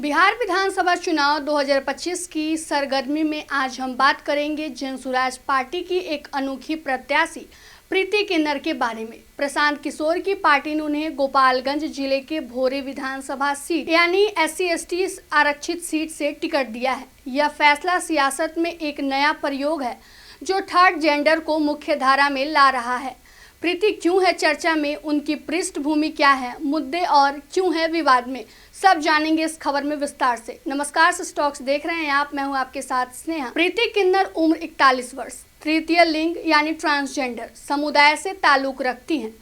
बिहार विधानसभा चुनाव 2025 की सरगर्मी में आज हम बात करेंगे जनसुराज पार्टी की एक अनोखी प्रत्याशी प्रीति किन्नर के बारे में। प्रशांत किशोर की पार्टी ने उन्हें गोपालगंज जिले के भोरे विधानसभा सीट यानी SC/ST आरक्षित सीट से टिकट दिया है। यह फैसला सियासत में एक नया प्रयोग है जो थर्ड जेंडर को मुख्य धारा में ला रहा है। प्रीति क्यों है चर्चा में, उनकी पृष्ठभूमि क्या है, मुद्दे और क्यों है विवाद में, सब जानेंगे इस खबर में विस्तार से। नमस्कार, स्टॉक्स देख रहे हैं आप, मैं हूं आपके साथ स्नेहा। प्रीति किन्नर उम्र 41 वर्ष, तृतीय लिंग यानी ट्रांसजेंडर समुदाय से ताल्लुक रखती हैं।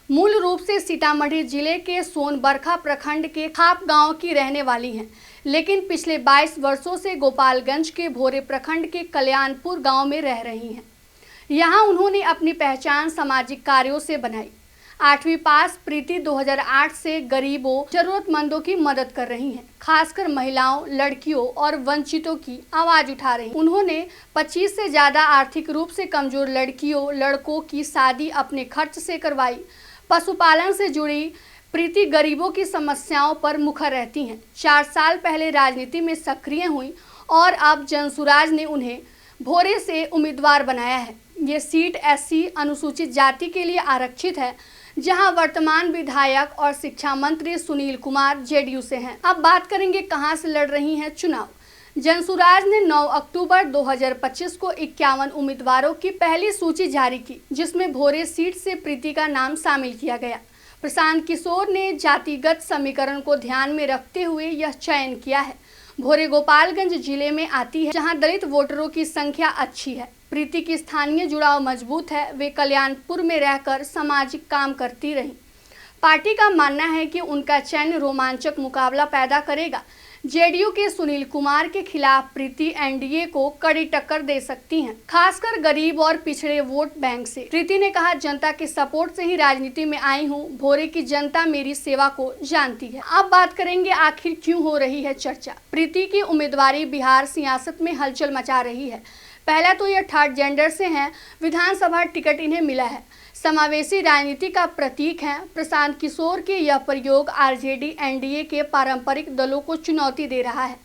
मूल रूप से सीतामढ़ी जिले के सोनबरखा प्रखंड के खाप गांव की रहने वाली हैं, लेकिन पिछले 22 वर्षों से गोपालगंज के भोरे प्रखंड के कल्याणपुर गांव में रह रही हैं। यहाँ उन्होंने अपनी पहचान सामाजिक कार्यों से बनाई। 8वीं पास प्रीति 2008 से गरीबों, जरूरतमंदों की मदद कर रही हैं, खासकर महिलाओं, लड़कियों और वंचितों की आवाज उठा रही हैं। उन्होंने 25 से ज्यादा आर्थिक रूप से कमजोर लड़कियों, लड़कों की शादी अपने खर्च से करवाई। पशुपालन से जुड़ी प्रीति गरीबों की समस्याओं पर मुखर रहती हैं। 4 साल पहले राजनीति में सक्रिय हुई और अब जनसुराज ने उन्हें भोरे से उम्मीदवार बनाया है। ये सीट SC अनुसूचित जाति के लिए आरक्षित है, जहां वर्तमान विधायक और शिक्षा मंत्री सुनील कुमार JDU से हैं। अब बात करेंगे कहां से लड़ रही हैं चुनाव। जनसुराज ने 9 अक्टूबर 2025 को 51 उम्मीदवारों की पहली सूची जारी की, जिसमें भोरे सीट से प्रीति का नाम शामिल किया गया। प्रशांत किशोर ने जातिगत समीकरण को ध्यान में रखते हुए यह चयन किया है। भोरे गोपालगंज जिले में आती है, जहां दलित वोटरों की संख्या अच्छी है। प्रीति की स्थानीय जुड़ाव मजबूत है, वे कल्याणपुर में रहकर सामाजिक काम करती रहीं। पार्टी का मानना है कि उनका चयन रोमांचक मुकाबला पैदा करेगा। JDU के सुनील कुमार के खिलाफ प्रीति NDA को कड़ी टक्कर दे सकती हैं, खासकर गरीब और पिछड़े वोट बैंक से। प्रीति ने कहा, जनता के सपोर्ट से ही राजनीति में आई हूं, भोरे की जनता मेरी सेवा को जानती है। अब बात करेंगे आखिर क्यों हो रही है चर्चा। प्रीति की उम्मीदवारी बिहार सियासत में हलचल मचा रही है। पहला तो यह थर्ड जेंडर से हैं, विधानसभा टिकट इन्हें मिला है, समावेशी राजनीति का प्रतीक है। प्रशांत किशोर के यह प्रयोग RJD NDA के पारंपरिक दलों को चुनौती दे रहा है।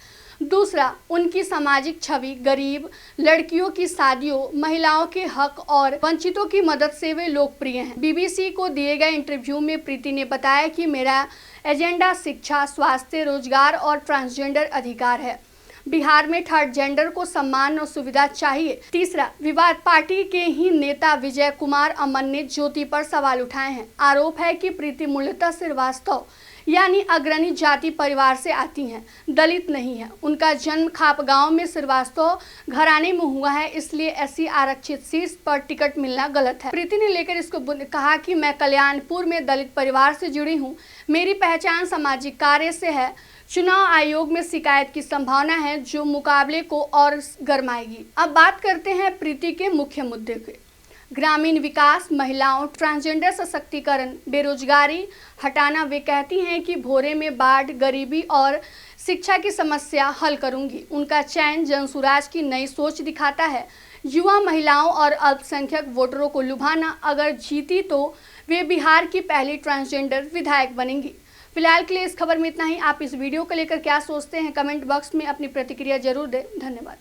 दूसरा, उनकी सामाजिक छवि, गरीब लड़कियों की शादियों, महिलाओं के हक और वंचितों की मदद से वे लोकप्रिय हैं। BBC को दिए गए इंटरव्यू में प्रीति ने बताया कि मेरा एजेंडा शिक्षा, स्वास्थ्य, रोजगार और ट्रांसजेंडर अधिकार है। बिहार में थर्ड जेंडर को सम्मान और सुविधा चाहिए। तीसरा विवाद, पार्टी के ही नेता विजय कुमार अमन ने ज्योति पर सवाल उठाए हैं। आरोप है कि प्रीति मूलतः श्रीवास्तव यानी अग्रणी जाति परिवार से आती हैं, दलित नहीं है। उनका जन्म खाप गांव में श्रीवास्तव घराने में हुआ है, इसलिए SC आरक्षित सीट पर टिकट मिलना गलत है। प्रीति ने लेकर इसको कहा कि मैं कल्याणपुर में दलित परिवार से जुड़ी हूँ, मेरी पहचान सामाजिक कार्य से है। चुनाव आयोग में शिकायत की संभावना है, जो मुकाबले को और गरमाएगी। अब बात करते हैं प्रीति के मुख्य मुद्दे के। ग्रामीण विकास, महिलाओं, ट्रांसजेंडर सशक्तिकरण, बेरोजगारी हटाना। वे कहती हैं कि भोरे में बाढ़, गरीबी और शिक्षा की समस्या हल करूंगी। उनका चयन जनसुराज की नई सोच दिखाता है, युवा, महिलाओं और अल्पसंख्यक वोटरों को लुभाना। अगर जीती तो वे बिहार की पहली ट्रांसजेंडर विधायक बनेंगी। फिलहाल के लिए इस खबर में इतना ही। आप इस वीडियो को लेकर क्या सोचते हैं, कमेंट बॉक्स में अपनी प्रतिक्रिया जरूर दें। धन्यवाद।